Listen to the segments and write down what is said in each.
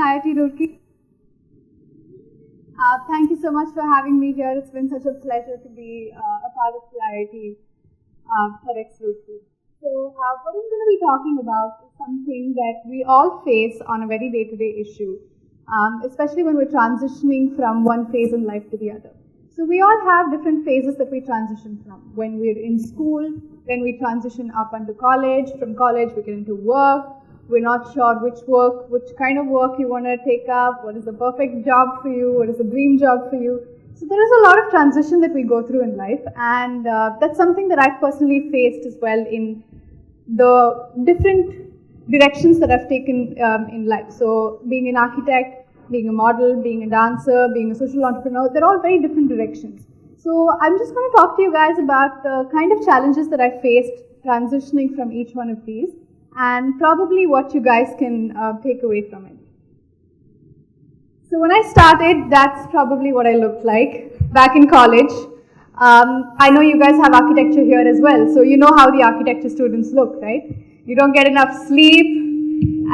TEDxIITRoorkee. Thank you so much for having me here. It's been such a pleasure to be a part of the IIT TEDxIITRoorkee. So what I'm going to be talking about is something that we all face on a very day-to-day issue, especially when we're transitioning from one phase in life to the other. So we all have different phases that we transition from. When we're in school, then we transition up into college. From college, we get into work. We're not sure which kind of work you want to take up, what is the perfect job for you, what is the dream job for you. So there is a lot of transition that we go through in life, and that's something that I've personally faced as well in the different directions that I've taken in life. So being an architect, being a model, being a dancer, being a social entrepreneur, they're all very different directions. So I'm just going to talk to you guys about the kind of challenges that I faced transitioning from each one of these, and probably what you guys can take away from it. So when I started, that's probably what I looked like back in college. I know you guys have architecture here as well, so you know how the architecture students look, right? You don't get enough sleep,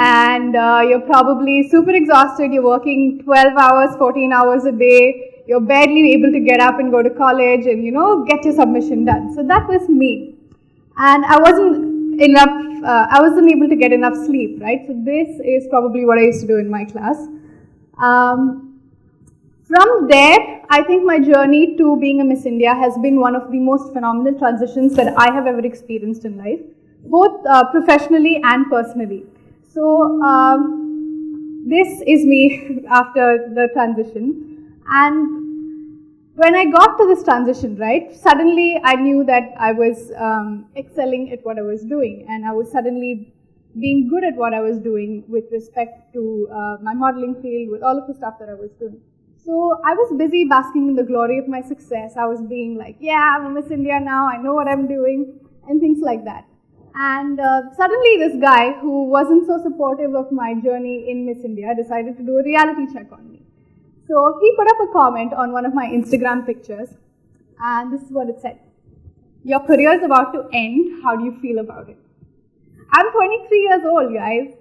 and you're probably super exhausted. You're working 12 hours, 14 hours a day. You're barely able to get up and go to college and, get your submission done. So that was me. And I wasn't able to get enough sleep, right? So this is probably what I used to do in my class. From there, I think my journey to being a Miss India has been one of the most phenomenal transitions that I have ever experienced in life, both professionally and personally. So this is me after the transition. And when I got to this transition, right, suddenly I knew that I was excelling at what I was doing, and I was suddenly being good at what I was doing with respect to my modeling field, with all of the stuff that I was doing. So I was busy basking in the glory of my success. I was being like, yeah, I'm a Miss India now, I know what I'm doing, and things like that. And suddenly this guy who wasn't so supportive of my journey in Miss India decided to do a reality check on me. So he put up a comment on one of my Instagram pictures, and this is what it said. Your career is about to end. How do you feel about it? I'm 23 years old, guys,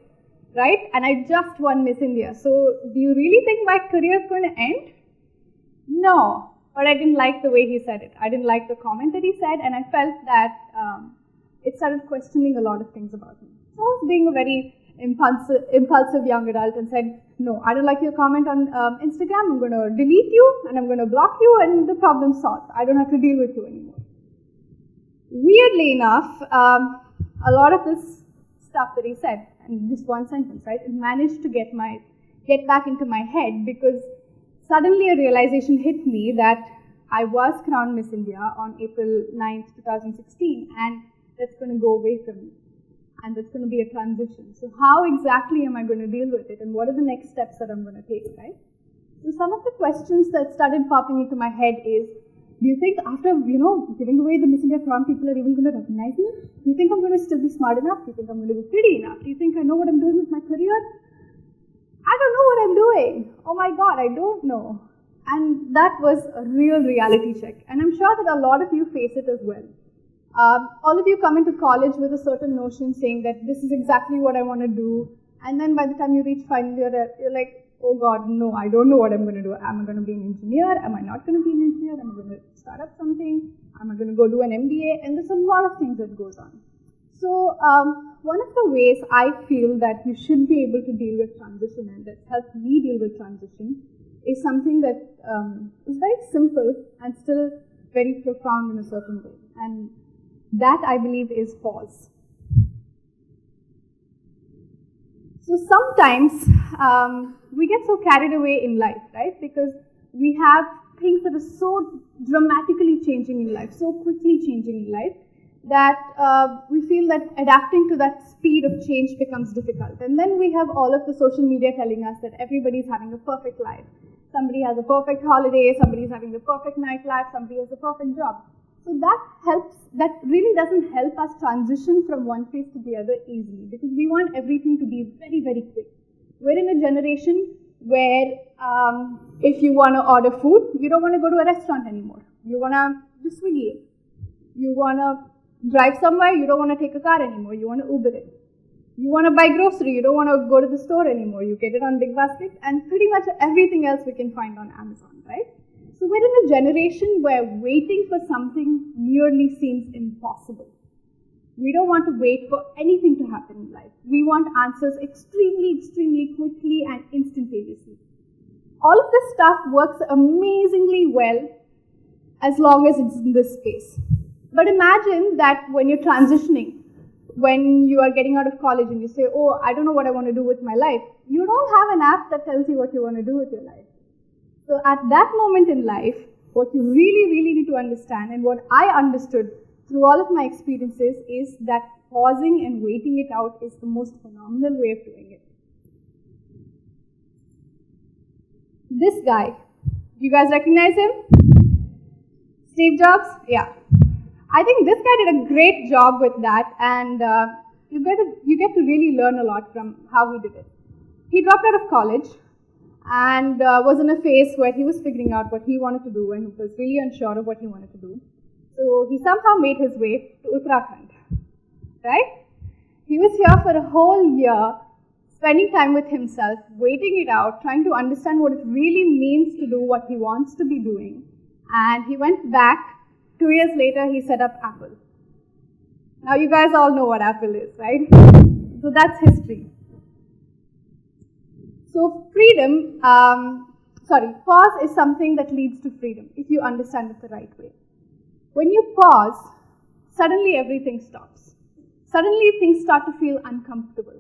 right? And I just won Miss India. So do you really think my career is going to end? No, but I didn't like the way he said it. I didn't like the comment that he said, and I felt that it started questioning a lot of things about me. So I was being a very impulsive young adult and said, no, I don't like your comment on Instagram. I'm going to delete you and I'm going to block you, and the problem's solved. I don't have to deal with you anymore. Weirdly enough, a lot of this stuff that he said, and just one sentence, right, it managed to get back into my head, because suddenly a realization hit me that I was crowned Miss India on April 9th, 2016, and that's going to go away from me. And that's going to be a transition. So how exactly am I going to deal with it, and what are the next steps that I'm going to take, right? So some of the questions that started popping into my head is, do you think after, giving away the Miss India crown, people are even going to recognize me? Do you think I'm going to still be smart enough? Do you think I'm going to be pretty enough? Do you think I know what I'm doing with my career? I don't know what I'm doing. Oh my God, I don't know. And that was a real reality check. And I'm sure that a lot of you face it as well. All of you come into college with a certain notion saying that this is exactly what I want to do, and then by the time you reach final year, you're like, oh God, no, I don't know what I'm going to do. Am I going to be an engineer? Am I not going to be an engineer? Am I going to start up something? Am I going to go do an MBA? And there's a lot of things that goes on. So one of the ways I feel that you should be able to deal with transition, and that's helped me deal with transition, is something that is very simple and still very profound in a certain way. And that, I believe, is pause. So sometimes we get so carried away in life, right? Because we have things that are so dramatically changing in life, so quickly changing in life, that we feel that adapting to that speed of change becomes difficult. And then we have all of the social media telling us that everybody's having a perfect life. Somebody has a perfect holiday, somebody's having a perfect nightlife, somebody has a perfect job. So that really doesn't help us transition from one phase to the other easily, because we want everything to be very, very quick. We're in a generation where if you want to order food, you don't want to go to a restaurant anymore. You want to do Swiggy it. You want to drive somewhere, you don't want to take a car anymore. You want to Uber it. You want to buy grocery, you don't want to go to the store anymore. You get it on Big Basket, and pretty much everything else we can find on Amazon, right? So we're in a generation where waiting for something nearly seems impossible. We don't want to wait for anything to happen in life. We want answers extremely, extremely quickly and instantaneously. All of this stuff works amazingly well as long as it's in this space. But imagine that when you're transitioning, when you are getting out of college and you say, oh, I don't know what I want to do with my life, you don't have an app that tells you what you want to do with your life. So at that moment in life, what you really, really need to understand, and what I understood through all of my experiences, is that pausing and waiting it out is the most phenomenal way of doing it. This guy, do you guys recognize him? Steve Jobs? Yeah. I think this guy did a great job with that, and you get to really learn a lot from how he did it. He dropped out of college and was in a phase where he was figuring out what he wanted to do, and he was really unsure of what he wanted to do. So he somehow made his way to Uttarakhand, right? He was here for a whole year, spending time with himself, waiting it out, trying to understand what it really means to do what he wants to be doing. And he went back. 2 years later, he set up Apple. Now you guys all know what Apple is, right? So that's history. So freedom, pause is something that leads to freedom if you understand it the right way. When you pause, suddenly everything stops. Suddenly things start to feel uncomfortable.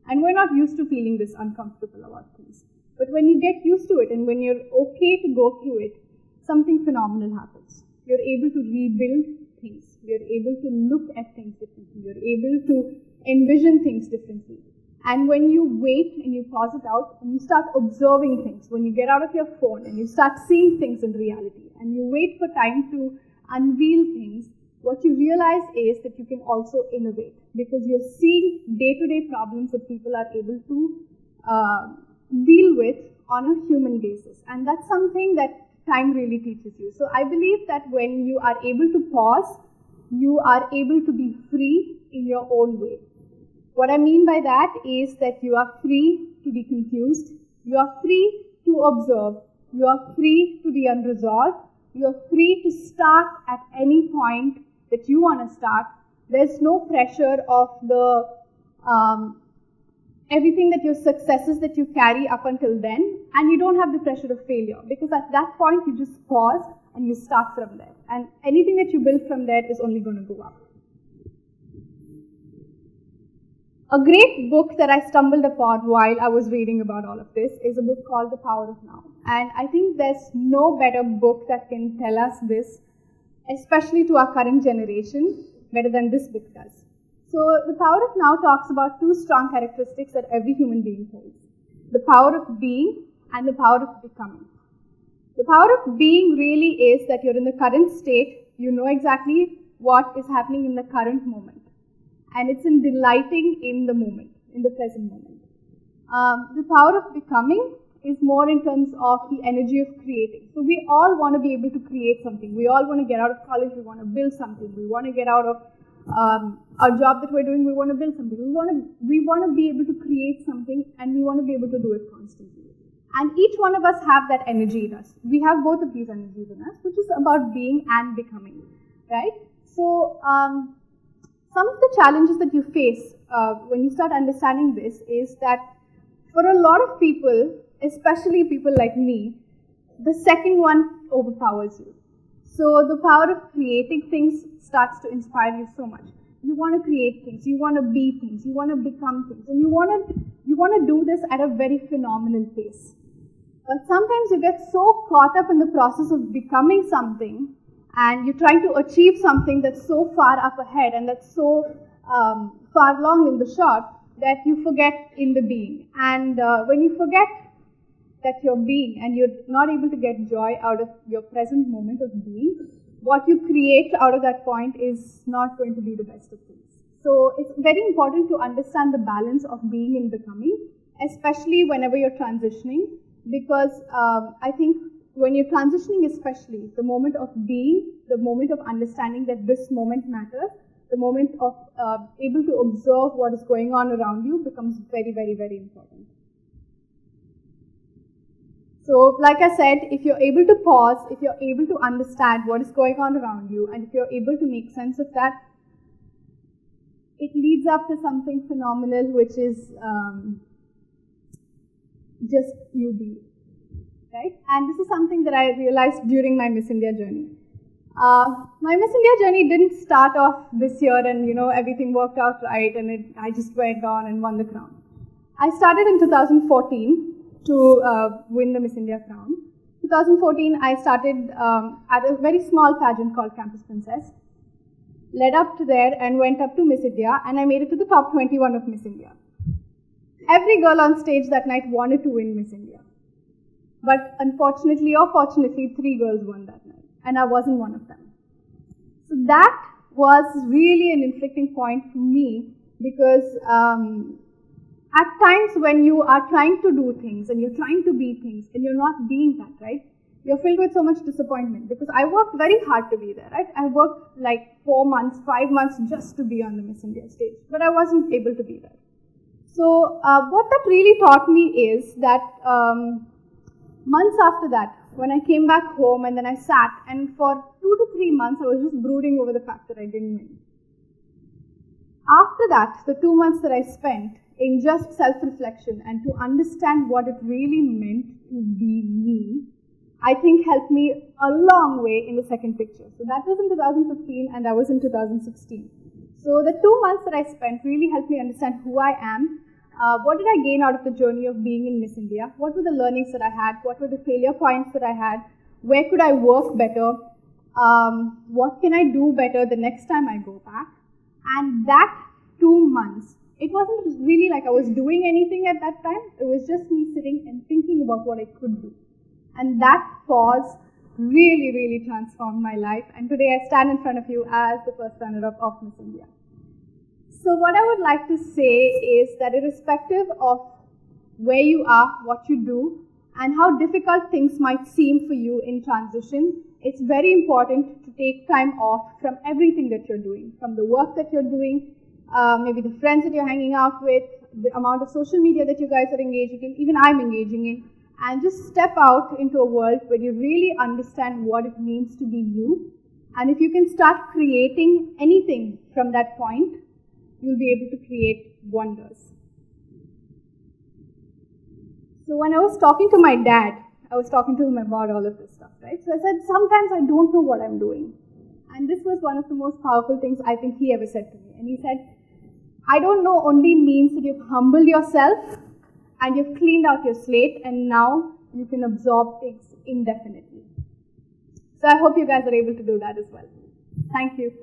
And we're not used to feeling this uncomfortable about things. But when you get used to it and when you're okay to go through it, something phenomenal happens. You're able to rebuild things. You're able to look at things differently. You're able to envision things differently. And when you wait and you pause it out and you start observing things, when you get out of your phone and you start seeing things in reality and you wait for time to unveil things, what you realize is that you can also innovate, because you're seeing day-to-day problems that people are able to deal with on a human basis. And that's something that time really teaches you. So I believe that when you are able to pause, you are able to be free in your own way. What I mean by that is that you are free to be confused, you are free to observe, you are free to be unresolved, you are free to start at any point that you want to start. There's no pressure of the everything that your successes that you carry up until then, and you don't have the pressure of failure, because at that point you just pause and you start from there, and anything that you build from there is only going to go up. A great book that I stumbled upon while I was reading about all of this is a book called The Power of Now, and I think there's no better book that can tell us this, especially to our current generation, better than this book does. So The Power of Now talks about two strong characteristics that every human being holds: the power of being and the power of becoming. The power of being really is that you're in the current state, you know exactly what is happening in the current moment, and it's in delighting in the moment, in the present moment. The power of becoming is more in terms of the energy of creating. So we all want to be able to create something. We all want to get out of college, we want to build something. We want to get out of our job that we're doing, we want to build something. We want to be able to create something, and we want to be able to do it constantly. And each one of us have that energy in us. We have both of these energies in us, which is about being and becoming, right? So some of the challenges that you face when you start understanding this is that for a lot of people, especially people like me, the second one overpowers you. So the power of creating things starts to inspire you so much. You want to create things, you want to be things, you want to become things, and you want to do this at a very phenomenal pace. But sometimes you get so caught up in the process of becoming something, and you're trying to achieve something that's so far up ahead and that's so far along in the shot, that you forget in the being. And when you forget that you're being and you're not able to get joy out of your present moment of being, what you create out of that point is not going to be the best of things. So it's very important to understand the balance of being and becoming, especially whenever you're transitioning, because I think when you're transitioning, especially the moment of being, the moment of understanding that this moment matters, the moment of able to observe what is going on around you becomes very, very, very important. So, like I said, if you're able to pause, if you're able to understand what is going on around you, and if you're able to make sense of that, it leads up to something phenomenal, which is just you be, right? And this is something that I realized during my Miss India journey. My Miss India journey didn't start off this year and, everything worked out right and I just went on and won the crown. I started in 2014 to win the Miss India crown. 2014, I started at a very small pageant called Campus Princess, led up to there and went up to Miss India, and I made it to the top 21 of Miss India. Every girl on stage that night wanted to win Miss India. But unfortunately or fortunately, 3 girls won that night, and I wasn't one of them. So that was really an inflicting point for me, because at times when you are trying to do things and you're trying to be things and you're not being that, right? You're filled with so much disappointment, because I worked very hard to be there, right? I worked like 4 months, 5 months just to be on the Miss India stage, but I wasn't able to be there. So what that really taught me is that months after that, when I came back home and then I sat, and for 2 to 3 months I was just brooding over the fact that I didn't win. After that, the 2 months that I spent in just self-reflection and to understand what it really meant to be me, I think helped me a long way in the second picture. So that was in 2015 and that was in 2016. So the 2 months that I spent really helped me understand who I am, what did I gain out of the journey of being in Miss India, what were the learnings that I had, what were the failure points that I had, where could I work better, what can I do better the next time I go back. And that 2 months, it wasn't really like I was doing anything at that time, it was just me sitting and thinking about what I could do. And that pause really, really transformed my life, and today I stand in front of you as the first runner-up of Miss India. So what I would like to say is that irrespective of where you are, what you do, and how difficult things might seem for you in transition, it's very important to take time off from everything that you're doing, from the work that you're doing, maybe the friends that you're hanging out with, the amount of social media that you guys are engaging in, even I'm engaging in, and just step out into a world where you really understand what it means to be you. And if you can start creating anything from that point, you'll be able to create wonders. So when I was talking to my dad, I was talking to him about all of this stuff, right? So I said, sometimes I don't know what I'm doing. And this was one of the most powerful things I think he ever said to me. And he said, I don't know only means that you've humbled yourself and you've cleaned out your slate and now you can absorb things indefinitely. So I hope you guys are able to do that as well. Thank you.